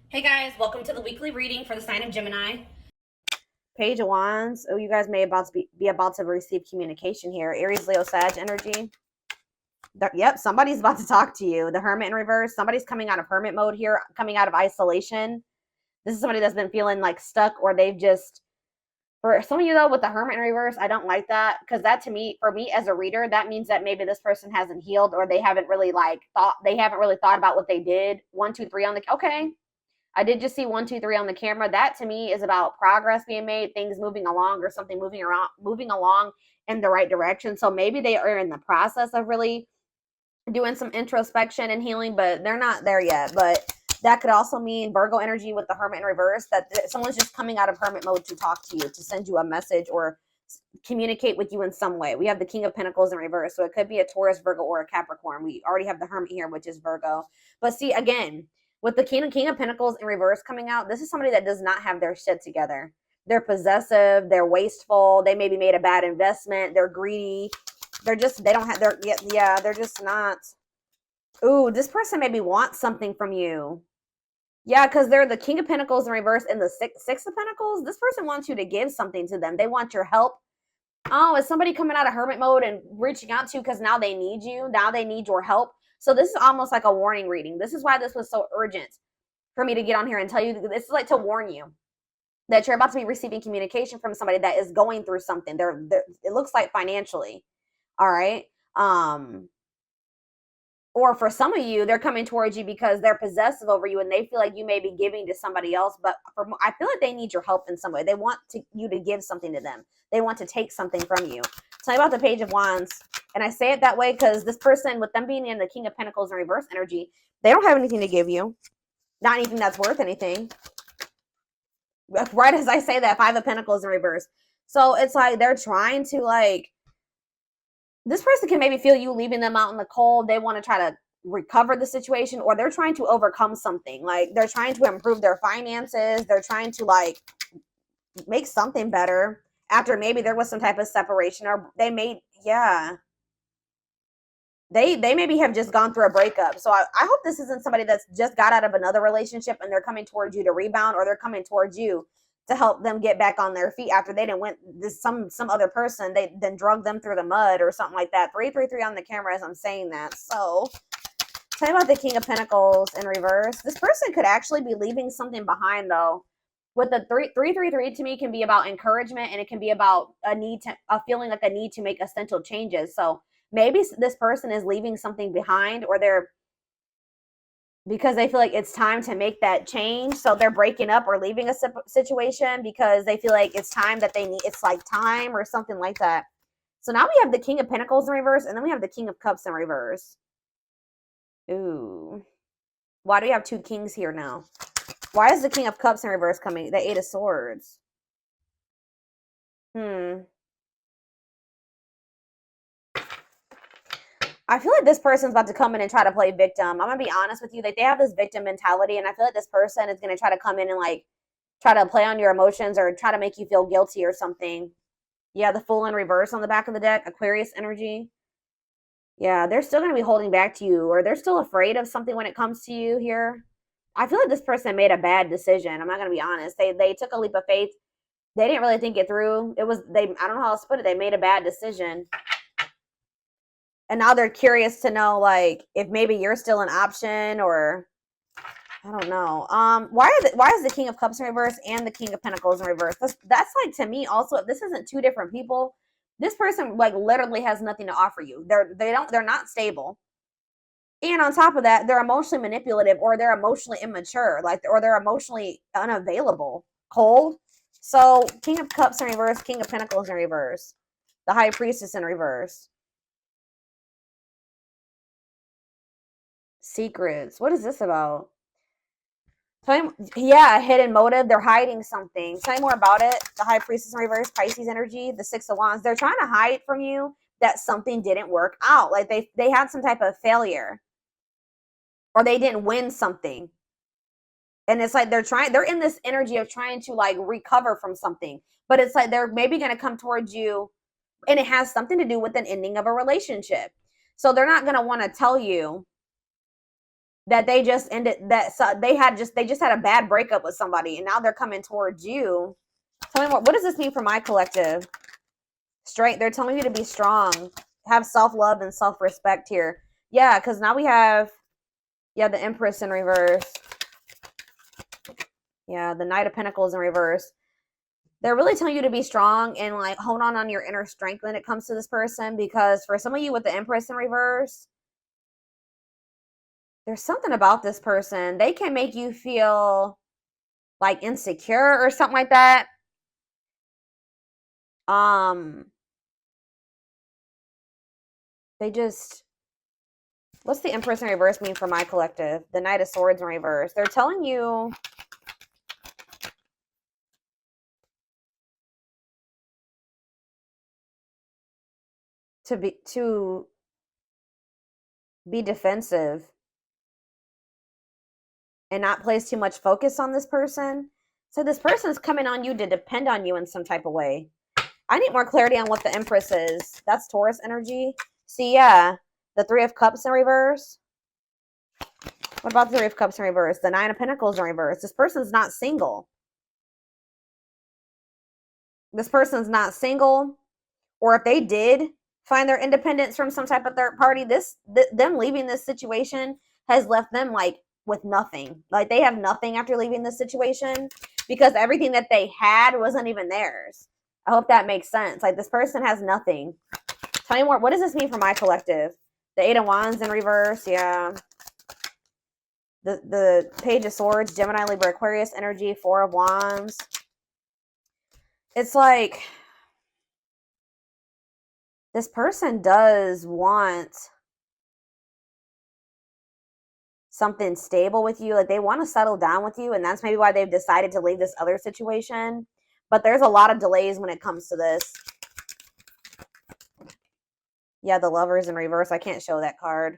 Hey guys, welcome to the weekly reading for the sign of Gemini. Page of Wands. Oh, you guys may be about to receive communication here. Aries, Leo, Sag energy. Yep, somebody's about to talk to you. The Hermit in reverse. Somebody's coming out of hermit mode here, coming out of isolation. This is somebody that's been feeling like stuck, or they've just, for some of you though, with the Hermit in reverse, I don't like that, because that, to me, for me as a reader, that means that maybe this person hasn't healed, or they haven't really thought about what they did. 1, 2, 3 on the, okay, I did just see 1, 2, 3 on the camera. That to me is about progress being made, things moving along, or something moving along in the right direction. So maybe they are in the process of really doing some introspection and healing, but they're not there yet. But that could also mean Virgo energy with the Hermit in reverse, that someone's just coming out of hermit mode to talk to you, to send you a message, or communicate with you in some way. We have the King of Pentacles in reverse, so it could be a Taurus, Virgo, or a Capricorn. We already have the Hermit here, which is Virgo. But see, again, with the King of Pentacles in reverse coming out, this is somebody that does not have their shit together. They're possessive, they're wasteful, they maybe made a bad investment, they're greedy. They don't have their, yeah, they're just not. Ooh, this person maybe wants something from you. Yeah, because they're the King of Pentacles in reverse and the Six of Pentacles. This person wants you to give something to them. They want your help. Oh, is somebody coming out of hermit mode and reaching out to you because now they need you? Now they need your help. So this is almost like a warning reading. This is why this was so urgent for me to get on here and tell you. This is like to warn you that you're about to be receiving communication from somebody that is going through something. It looks like financially. All right. Or for some of you, they're coming towards you because they're possessive over you and they feel like you may be giving to somebody else. But I feel like they need your help in some way. They want you to give something to them. They want to take something from you. Tell me about the Page of Wands. And I say it that way because this person, with them being in the King of Pentacles in reverse energy, they don't have anything to give you. Not anything that's worth anything. Right as I say that, Five of Pentacles in reverse. So it's like they're trying to, like, this person can maybe feel you leaving them out in the cold. They want to try to recover the situation, or they're trying to overcome something. Like, they're trying to improve their finances. They're trying to, like, make something better after maybe there was some type of separation, or they made, yeah. They maybe have just gone through a breakup. So I hope this isn't somebody that's just got out of another relationship and they're coming towards you to rebound, or they're coming towards you to help them get back on their feet after they didn't went this some other person, they then drug them through the mud or something like that. 333 on the camera as I'm saying that. So tell me about the King of Pentacles in reverse. This person could actually be leaving something behind though. With the 333 to me can be about encouragement, and it can be about a feeling like a need to make essential changes. So maybe this person is leaving something behind, or they're, because they feel like it's time to make that change. So they're breaking up or leaving a situation because they feel like it's time that they need, it's like time or something like that. So now we have the King of Pentacles in reverse, and then we have the King of Cups in reverse. Ooh. Why do we have two kings here now? Why is the King of Cups in reverse coming? The Eight of Swords. I feel like this person's about to come in and try to play victim. I'm gonna be honest with you. Like, they have this victim mentality, and I feel like this person is gonna try to come in and, like, try to play on your emotions or try to make you feel guilty or something. Yeah, the Fool in reverse on the back of the deck, Aquarius energy. Yeah, they're still gonna be holding back to you, or they're still afraid of something when it comes to you here. I feel like this person made a bad decision. I'm not gonna be honest. They took a leap of faith. They didn't really think it through. I don't know how else to put it. They made a bad decision. And now they're curious to know, like, if maybe you're still an option, or I don't know. Why is the King of Cups in reverse and the King of Pentacles in reverse? That's like, to me also, if this isn't two different people, this person, like, literally has nothing to offer you. They're not stable. And on top of that, they're emotionally manipulative, or they're emotionally immature, like, or they're emotionally unavailable, cold. So King of Cups in reverse, King of Pentacles in reverse, the High Priestess in reverse. Secrets. What is this about? Yeah, a hidden motive. They're hiding something. Tell me more about it. The High Priestess in reverse, Pisces energy, the Six of Wands. They're trying to hide from you that something didn't work out. Like, they had some type of failure, or they didn't win something. And it's like they're in this energy of trying to, like, recover from something. But it's like they're maybe going to come towards you, and it has something to do with an ending of a relationship. So they're not going to want to tell you that they just ended, that they just had a bad breakup with somebody and now they're coming towards you. Tell me what does this mean for my collective? Straight, they're telling you to be strong, have self-love and self-respect here. Yeah, because now we have, yeah, the Empress in reverse. Yeah, the Knight of Pentacles in reverse. They're really telling you to be strong and like hold on your inner strength when it comes to this person, because for some of you with the Empress in reverse, there's something about this person. They can make you feel like insecure or something like that. They just, what's the Empress in reverse mean for my collective? The Knight of Swords in reverse. They're telling you to be defensive and not place too much focus on this person. So this person is coming on you to depend on you in some type of way. I need more clarity on what the Empress is. That's Taurus energy. See, yeah, the Three of Cups in reverse. What about the Three of Cups in reverse? The Nine of Pentacles in reverse. This person's not single. This person's not single. Or if they did find their independence from some type of third party, them leaving this situation has left them like with nothing. Like they have nothing after leaving this situation because everything that they had wasn't even theirs. I hope that makes sense. Like this person has nothing. Tell me more. What does this mean for my collective? The Eight of Wands in reverse. Yeah. The Page of Swords, Gemini, Libra, Aquarius energy, Four of Wands. It's like this person does want something stable with you. Like they want to settle down with you, and that's maybe why they've decided to leave this other situation. But there's a lot of delays when it comes to this. Yeah, the Lovers in reverse. I can't show that card.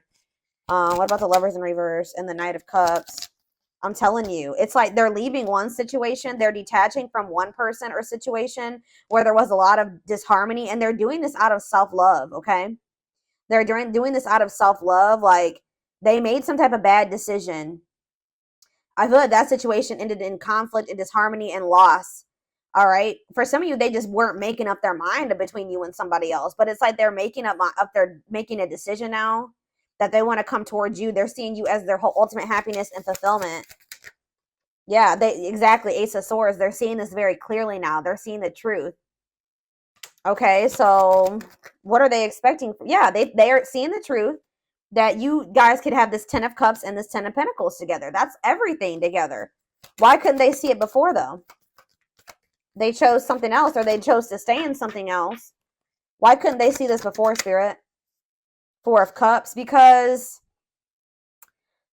What about the Lovers in reverse and the Knight of Cups? I'm telling you, it's like they're leaving one situation. They're detaching from one person or situation where there was a lot of disharmony, and they're doing this out of self-love, okay? They're doing this out of self-love. Like they made some type of bad decision. I feel like that situation ended in conflict and disharmony and loss. All right. For some of you, they just weren't making up their mind between you and somebody else. But it's like they're making they're making a decision now that they want to come towards you. They're seeing you as their whole ultimate happiness and fulfillment. Yeah, exactly. Ace of Swords. They're seeing this very clearly now. They're seeing the truth. Okay, so what are they expecting? Yeah, they are seeing the truth that you guys could have this Ten of Cups and this Ten of Pentacles together. That's everything together. Why couldn't they see it before, though? They chose something else, or they chose to stay in something else. Why couldn't they see this before, Spirit? Four of Cups, because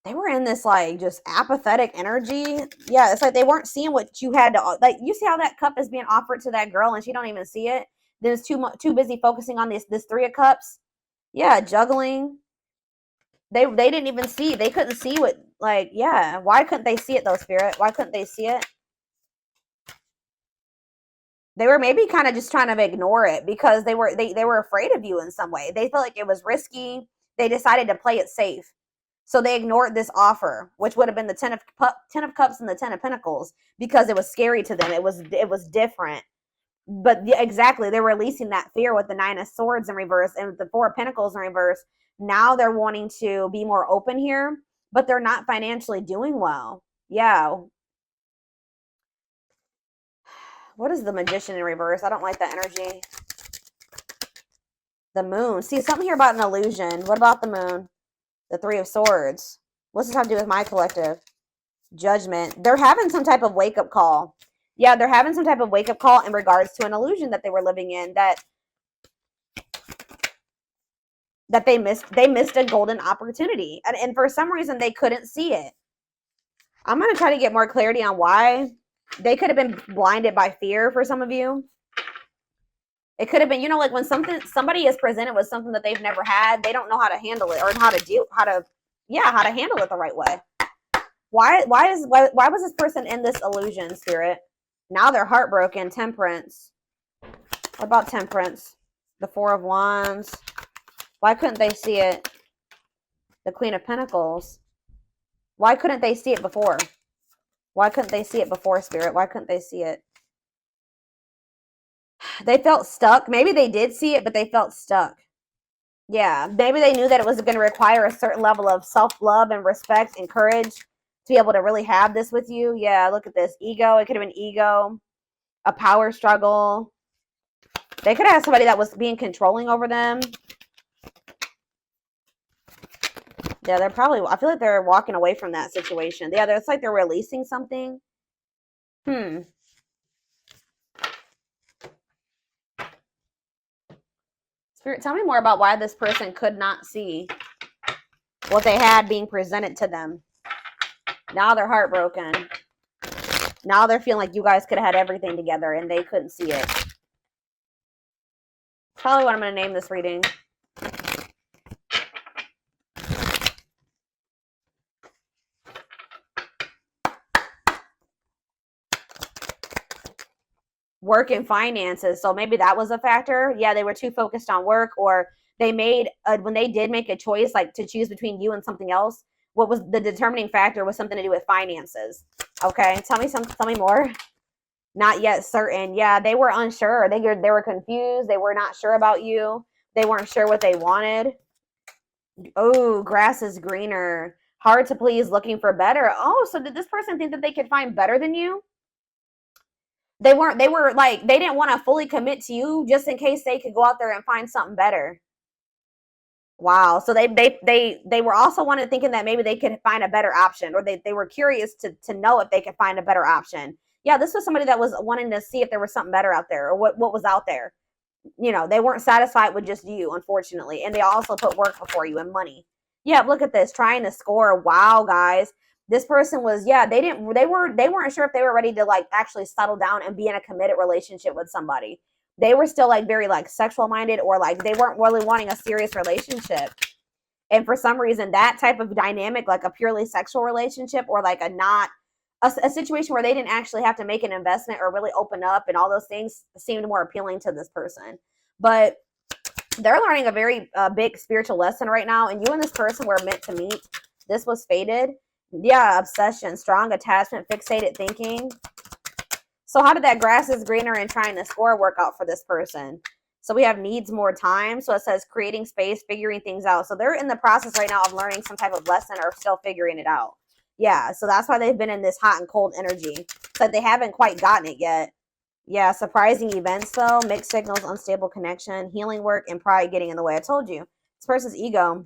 they were in this like just apathetic energy. Yeah, it's like they weren't seeing what you had to, like, you see how that cup is being offered to that girl and she don't even see it. There's too busy focusing on this Three of Cups. Yeah, juggling. They didn't even see. They couldn't see what, like, yeah. Why couldn't they see it though, Spirit? Why couldn't they see it? They were maybe kind of just trying to ignore it because they were afraid of you in some way. They felt like it was risky. They decided to play it safe. So they ignored this offer, which would have been the Ten of Cups and the Ten of Pentacles, because it was scary to them. It was different. But exactly, they're releasing that fear with the Nine of Swords in reverse and with the Four of Pentacles in reverse. Now they're wanting to be more open here, but they're not financially doing well. Yeah. What is the Magician in reverse? I don't like that energy. The Moon. See, something here about an illusion. What about the Moon? The Three of Swords. What's this have to do with my collective? Judgment. They're having some type of wake-up call. Yeah, they're having some type of wake-up call in regards to an illusion that they were living in, that they missed a golden opportunity. And for some reason, they couldn't see it. I'm going to try to get more clarity on why. They could have been blinded by fear for some of you. It could have been, like when somebody is presented with something that they've never had, they don't know how to handle it or how to handle it the right way. Why was this person in this illusion, Spirit? Now they're heartbroken. Temperance. What about Temperance? The Four of Wands. Why couldn't they see it? The Queen of Pentacles. Why couldn't they see it before? Why couldn't they see it before, Spirit? Why couldn't they see it? They felt stuck. Maybe they did see it, but they felt stuck. Yeah, maybe they knew that it was going to require a certain level of self-love and respect and courage to be able to really have this with you. Yeah, look at this. Ego. It could have been ego, a power struggle. They could have had somebody that was being controlling over them. Yeah, they're probably, I feel like they're walking away from that situation. Yeah, it's like they're releasing something. Spirit, tell me more about why this person could not see what they had being presented to them. Now they're heartbroken. Now they're feeling like you guys could have had everything together and they couldn't see it. Probably what I'm going to name this reading. Work and finances. So maybe that was a factor. Yeah, they were too focused on work, or they made, when they did make a choice, like to choose between you and something else, what was the determining factor was something to do with finances. Okay, tell me more. Not yet certain. Yeah, they were unsure. They were confused. They were not sure about you. They weren't sure what they wanted. Oh, grass is greener. Hard to please, looking for better. Oh, so did this person think that they could find better than you? They were like, they didn't want to fully commit to you just in case they could go out there and find something better. Wow. So they were also thinking that maybe they could find a better option, or they were curious to know if they could find a better option. Yeah, this was somebody that was wanting to see if there was something better out there, or what was out there. You know, they weren't satisfied with just you, unfortunately. And they also put work before you and money. Yeah, look at this, trying to score. Wow, guys. This person was, yeah, they weren't sure if they were ready to like actually settle down and be in a committed relationship with somebody. They were still like very like sexual minded, or like they weren't really wanting a serious relationship. And for some reason, that type of dynamic, like a purely sexual relationship, or like a situation where they didn't actually have to make an investment or really open up and all those things, seemed more appealing to this person. But they're learning a very big spiritual lesson right now, and you and this person were meant to meet. This was fated. Yeah, obsession, strong attachment, fixated thinking. So how did that grass is greener and trying to score work out for this person? So we have needs more time. So it says creating space, figuring things out. So they're in the process right now of learning some type of lesson, or still figuring it out. Yeah, so that's why they've been in this hot and cold energy. But they haven't quite gotten it yet. Yeah, surprising events though, mixed signals, unstable connection, healing work, and pride getting in the way. I told you. This person's ego.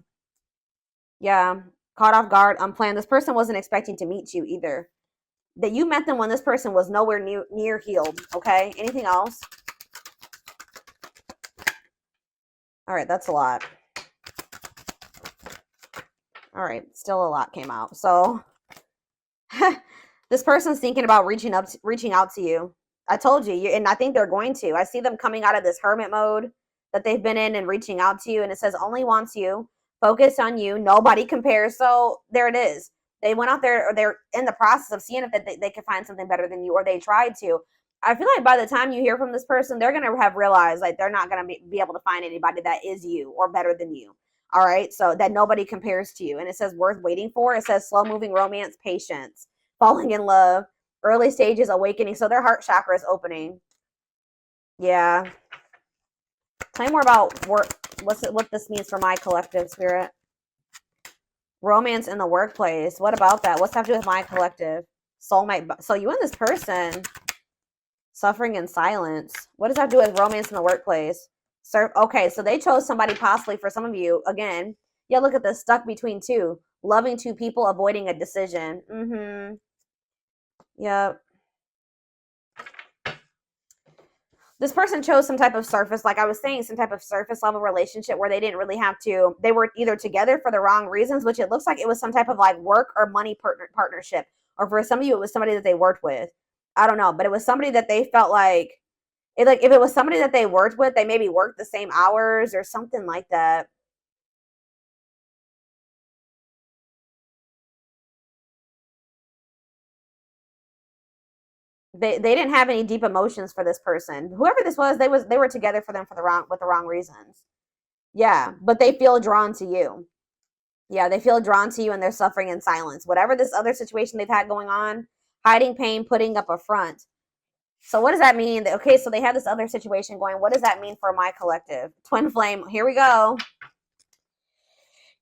Yeah, caught off guard, unplanned. This person wasn't expecting to meet you either. That you met them when this person was nowhere near healed. Okay, anything else? All right, that's a lot. All right, still a lot came out. So this person's thinking about reaching out to you. I told you, and I think they're going to. I see them coming out of this hermit mode that they've been in and reaching out to you. And it says only wants you, focus on you, nobody compares. So there it is. They went out there, or they're in the process of seeing if they could find something better than you, or they tried to. I feel like by the time you hear from this person, they're going to have realized like they're not going to be able to find anybody that is you or better than you. All right. So that nobody compares to you. And it says worth waiting for. It says slow moving romance, patience, falling in love, early stages, awakening. So their heart chakra is opening. Yeah. Tell me more about what this means for my collective, Spirit. Romance in the workplace. What about that? What's that have to do with my collective? Soulmate. So you and this person, suffering in silence. What does that do with romance in the workplace? Okay, so they chose somebody possibly for some of you. Again, yeah, look at this, stuck between two. Loving two people, avoiding a decision. Yep. This person chose some type of surface, like I was saying, some type of surface level relationship where they didn't really have to, they were either together for the wrong reasons, which it looks like it was some type of like work or money partnership. Or for some of you, it was somebody that they worked with. I don't know, but it was somebody that they felt like if it was somebody that they worked with, they maybe worked the same hours or something like that. They didn't have any deep emotions for this person. Whoever this was, they were together with the wrong reasons. Yeah, but they feel drawn to you. Yeah, they feel drawn to you and they're suffering in silence. Whatever this other situation they've had going on, hiding pain, putting up a front. So what does that mean? Okay, so they have this other situation going. What does that mean for my collective? Twin flame. Here we go.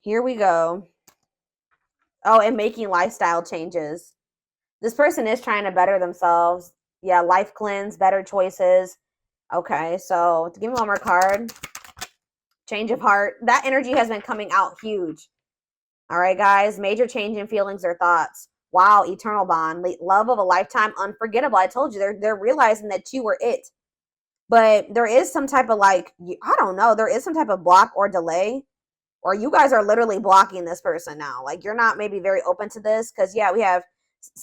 Here we go. Oh, and making lifestyle changes. This person is trying to better themselves. Yeah, life cleanse, better choices. Okay, so give me one more card. Change of heart. That energy has been coming out huge. All right, guys. Major change in feelings or thoughts. Wow, eternal bond. Love of a lifetime, unforgettable. I told you, they're realizing that you were it. But there is some type of I don't know. There is some type of block or delay. Or you guys are literally blocking this person now. Like, you're not maybe very open to this. Because, yeah, we have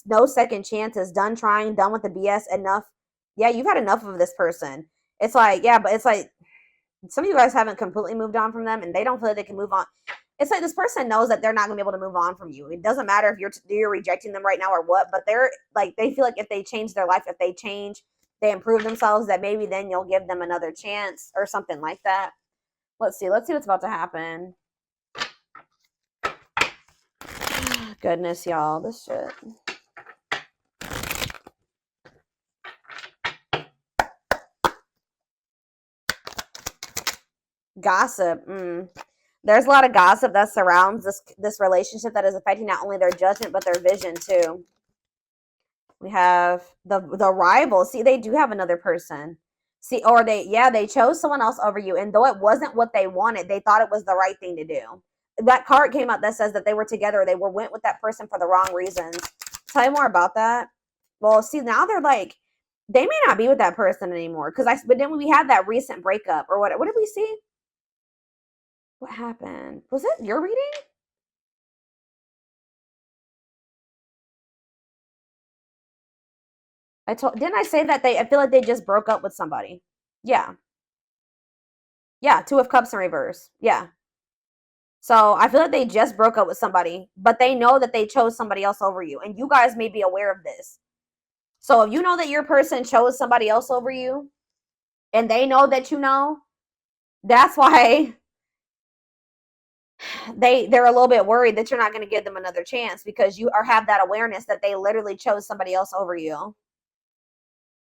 no second chances. Done trying. Done with the BS. Enough. Yeah, you've had enough of this person. It's like, yeah, but it's like some of you guys haven't completely moved on from them. And they don't feel like they can move on. It's like this person knows that they're not going to be able to move on from you. It doesn't matter if you're rejecting them right now or what. But they're like, they feel like if they change their life, if they change, they improve themselves, that maybe then you'll give them another chance or something like that. Let's see what's about to happen. Goodness, y'all, this shit. Gossip. There's a lot of gossip that surrounds this relationship that is affecting not only their judgment but their vision too. We have the rival. See, they do have another person. See, or they chose someone else over you, and though it wasn't what they wanted, they thought it was the right thing to do. That card came out that says that they were together. They went with that person for the wrong reasons. Tell you more about that. Well, see, now they're like, they may not be with that person anymore. But then we had that recent breakup or what did we see? What happened? Was it your reading? Didn't I say that I feel like they just broke up with somebody? Yeah. Yeah, Two of Cups in reverse. Yeah. So I feel like they just broke up with somebody, but they know that they chose somebody else over you. And you guys may be aware of this. So if you know that your person chose somebody else over you, and they know that you know, that's why they're a little bit worried that you're not going to give them another chance, because you have that awareness that they literally chose somebody else over you.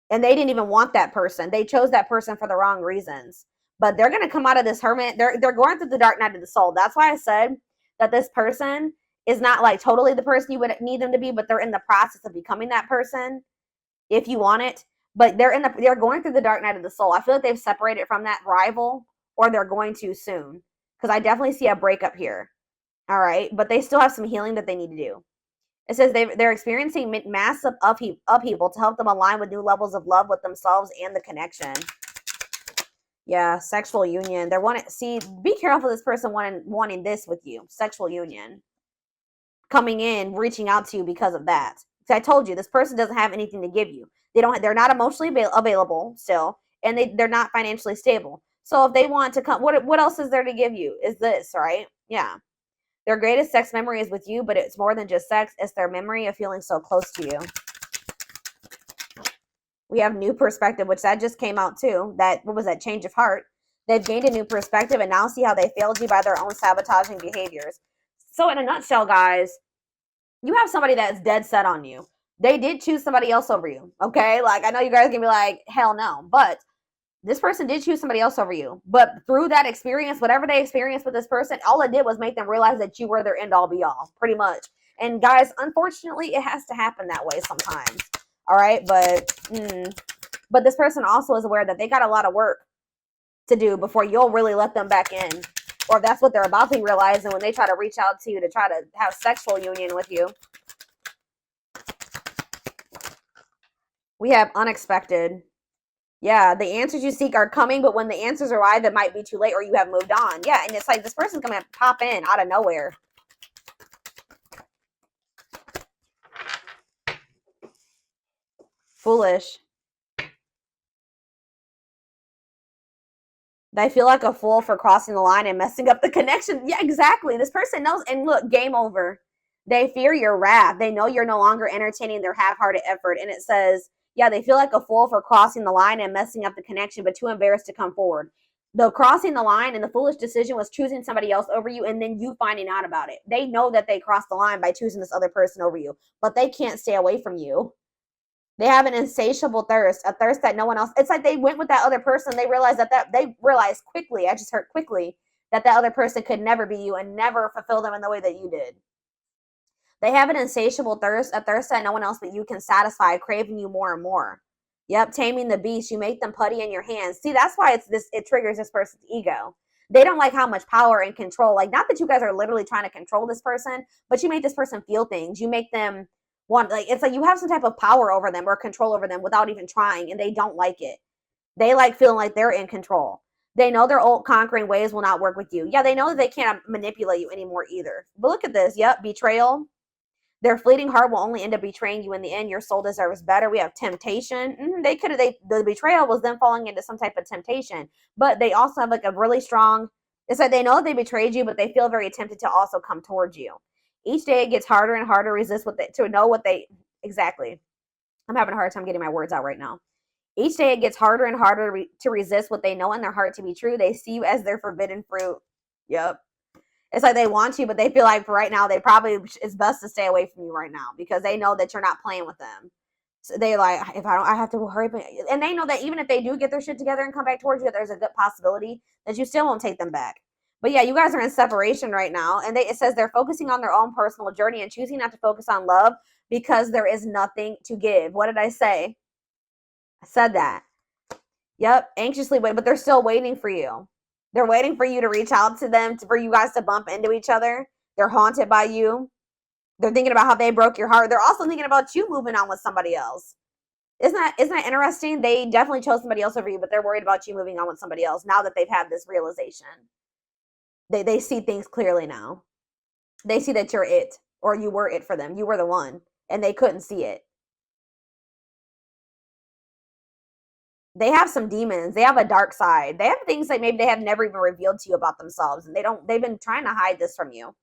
And they didn't even want that person. They chose that person for the wrong reasons. But they're going to come out of this hermit. They're going through the dark night of the soul. That's why I said that this person is not like totally the person you would need them to be, but they're in the process of becoming that person if you want it. But they're going through the dark night of the soul. I feel like they've separated from that rival, or they're going to soon, because I definitely see a breakup here. All right. But they still have some healing that they need to do. It says they're experiencing massive upheaval to help them align with new levels of love with themselves and the connection. Yeah, sexual union. Be careful this person wanting this with you. Sexual union. Coming in, reaching out to you because of that. I told you, this person doesn't have anything to give you. They're not emotionally available still, and they're not financially stable. So if they want to come, what else is there to give you? Is this, right? Yeah. Their greatest sex memory is with you, but it's more than just sex. It's their memory of feeling so close to you. We have new perspective, which that just came out too. What was that? Change of heart. They've gained a new perspective and now see how they failed you by their own sabotaging behaviors. So in a nutshell, guys, you have somebody that's dead set on you. They did choose somebody else over you. Okay? Like, I know you guys can be like, hell no. But this person did choose somebody else over you. But through that experience, whatever they experienced with this person, all it did was make them realize that you were their end all be all, pretty much. And guys, unfortunately, it has to happen that way sometimes. All right? But this person also is aware that they got a lot of work to do before you'll really let them back in. Or that's what they're about to realize, and when they try to reach out to you to try to have sexual union with you. We have unexpected. Yeah, the answers you seek are coming, but when the answers arrive, it might be too late or you have moved on. Yeah, and it's like this person's going to pop in out of nowhere. Foolish. They feel like a fool for crossing the line and messing up the connection. Yeah, exactly. This person knows. And look, game over. They fear your wrath. They know you're no longer entertaining their half-hearted effort. And it says, yeah, they feel like a fool for crossing the line and messing up the connection, but too embarrassed to come forward. The crossing the line and the foolish decision was choosing somebody else over you and then you finding out about it. They know that they crossed the line by choosing this other person over you, but they can't stay away from you. They have an insatiable thirst, a thirst that no one else. It's like they went with that other person. They realized they realized quickly. I just heard quickly that other person could never be you and never fulfill them in the way that you did. They have an insatiable thirst, a thirst that no one else but you can satisfy, craving you more and more. Yep, taming the beast. You make them putty in your hands. See, that's why it triggers this person's ego. They don't like how much power and control. Like, not that you guys are literally trying to control this person, but you make this person feel things. You make them want, like, it's like you have some type of power over them or control over them without even trying, and they don't like it. They like feeling like they're in control. They know their old conquering ways will not work with you. Yeah, they know that they can't manipulate you anymore either. But look at this. Yep, betrayal. Their fleeting heart will only end up betraying you in the end. Your soul deserves better. We have temptation. The betrayal was them falling into some type of temptation, but they also have like a really strong, it's like they know they betrayed you, but they feel very tempted to also come towards you. Each day it gets harder and harder to resist exactly. I'm having a hard time getting my words out right now. Each day it gets harder and harder to resist what they know in their heart to be true. They see you as their forbidden fruit. Yep. It's like they want you, but they feel like for right now, it's best to stay away from you right now because they know that you're not playing with them. So they like, I have to hurry. And they know that even if they do get their shit together and come back towards you, there's a good possibility that you still won't take them back. But yeah, you guys are in separation right now. And it says they're focusing on their own personal journey and choosing not to focus on love because there is nothing to give. What did I say? I said that. Yep, anxiously wait, but they're still waiting for you. They're waiting for you to reach out to them, for you guys to bump into each other. They're haunted by you. They're thinking about how they broke your heart. They're also thinking about you moving on with somebody else. Isn't that interesting? They definitely chose somebody else over you, but they're worried about you moving on with somebody else now that they've had this realization. They see things clearly now. They see that you're it, or you were it for them. You were the one, and they couldn't see it. They have some demons. They have a dark side. They have things that maybe they have never even revealed to you about themselves. And they've been trying to hide this from you.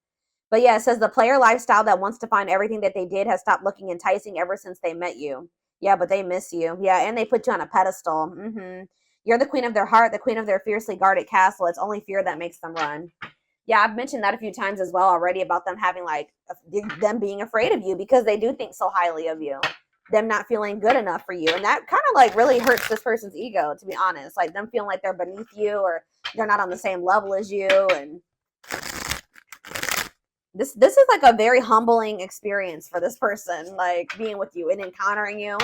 But yeah, it says the player lifestyle that wants to find everything that they did has stopped looking enticing ever since they met you. Yeah, but they miss you. Yeah, and they put you on a pedestal. You're the queen of their heart, the queen of their fiercely guarded castle. It's only fear that makes them run. Yeah, I've mentioned that a few times as well already about them having them being afraid of you because they do think so highly of you. Them not feeling good enough for you, and that kind of really hurts this person's ego, to be honest. Like them feeling like they're beneath you or they're not on the same level as you. And this is like a very humbling experience for this person, like being with you and encountering you.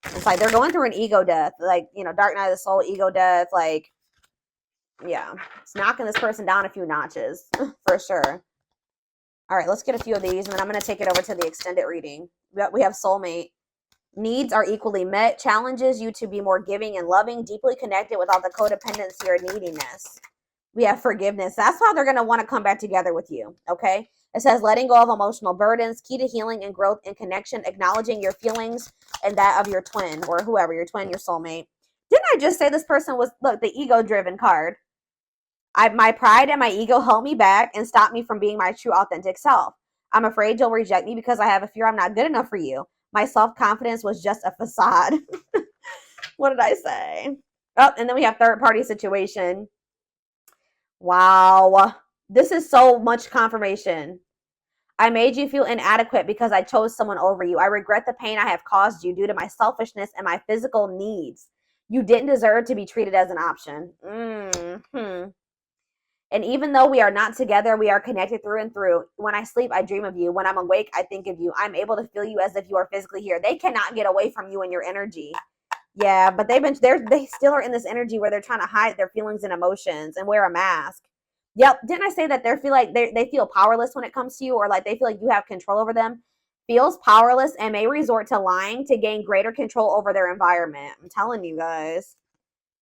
It's like they're going through an ego death, dark night of the soul, ego death. Like, yeah, it's knocking this person down a few notches for sure. All right, let's get a few of these, and then I'm going to take it over to the extended reading. We have soulmate. Needs are equally met, challenges you to be more giving and loving, deeply connected without the codependency or neediness. We have forgiveness. That's how they're going to want to come back together with you, okay? It says letting go of emotional burdens, key to healing and growth and connection, acknowledging your feelings and that of your twin or whoever, your twin, your soulmate. Didn't I just say this person was, look, the ego-driven card? My pride and my ego held me back and stopped me from being my true authentic self. I'm afraid you'll reject me because I have a fear I'm not good enough for you. My self-confidence was just a facade. What did I say? Oh, and then we have third-party situation. Wow. This is so much confirmation. I made you feel inadequate because I chose someone over you. I regret the pain I have caused you due to my selfishness and my physical needs. You didn't deserve to be treated as an option. And even though we are not together, we are connected through and through. When I sleep, I dream of you. When I'm awake, I think of you. I'm able to feel you as if you are physically here. They cannot get away from you and your energy. Yeah, but they still are in this energy where they're trying to hide their feelings and emotions and wear a mask. Yep. Didn't I say that they feel powerless when it comes to you, or like they feel like you have control over them? Feels powerless and may resort to lying to gain greater control over their environment. I'm telling you guys.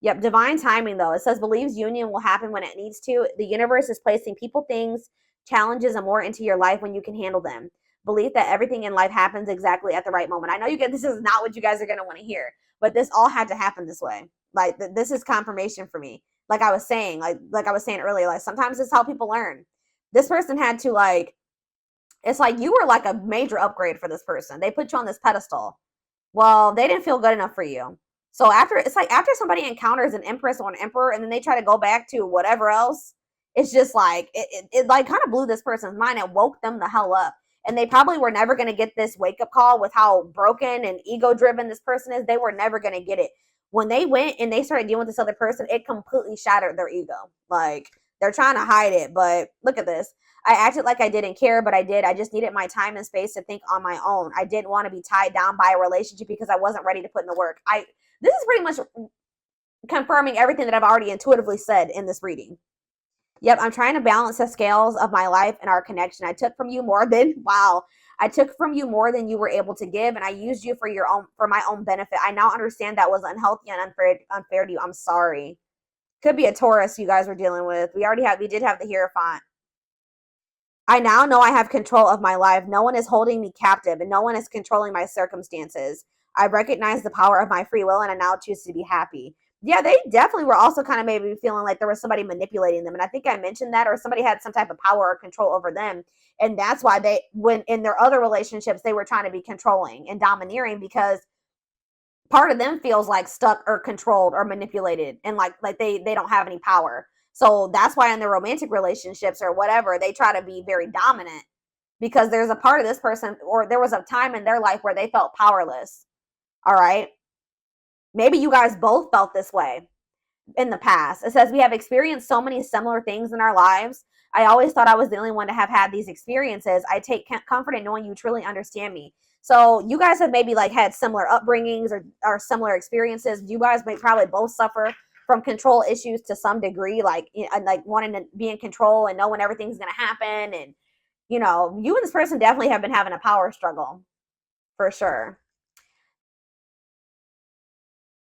Yep, divine timing, though. It says, believes union will happen when it needs to. The universe is placing people, things, challenges, and more into your life when you can handle them. Belief that everything in life happens exactly at the right moment. I know this is not what you guys are going to want to hear, but this all had to happen this way. Like, this is confirmation for me. Like I was saying, like I was saying earlier, like sometimes it's how people learn. This person had to it's like you were like a major upgrade for this person. They put you on this pedestal. Well, they didn't feel good enough for you. So after, it's like after somebody encounters an empress or an emperor and then they try to go back to whatever else, it's just like it like kind of blew this person's mind and woke them the hell up. And they probably were never going to get this wake up call with how broken and ego driven this person is. They were never going to get it. When they went and they started dealing with this other person, it completely shattered their ego. Like, they're trying to hide it, but look at this. I acted like I didn't care, but I did. I just needed my time and space to think on my own. I didn't want to be tied down by a relationship because I wasn't ready to put in the work. This is pretty much confirming everything that I've already intuitively said in this reading. Yep, I'm trying to balance the scales of my life and our connection. I took from you more than, wow, I took from you more than you were able to give, and I used you for my own benefit. I now understand that was unhealthy and unfair to you. I'm sorry. Could be a Taurus you guys were dealing with. We did have the Hierophant. I now know I have control of my life. No one is holding me captive, and no one is controlling my circumstances. I recognize the power of my free will, and I now choose to be happy. Yeah, they definitely were also kind of maybe feeling like there was somebody manipulating them. And I think I mentioned that, or somebody had some type of power or control over them. And that's why when in their other relationships, they were trying to be controlling and domineering, because part of them feels like stuck or controlled or manipulated, and like they don't have any power. So that's why in their romantic relationships or whatever, they try to be very dominant, because there's a part of this person, or there was a time in their life where they felt powerless. All right. Maybe you guys both felt this way in the past. It says we have experienced so many similar things in our lives. I always thought I was the only one to have had these experiences. I take comfort in knowing you truly understand me. So you guys have maybe like had similar upbringings or similar experiences. You guys may probably both suffer from control issues to some degree, like wanting to be in control and know when everything's going to happen. And, you and this person definitely have been having a power struggle for sure.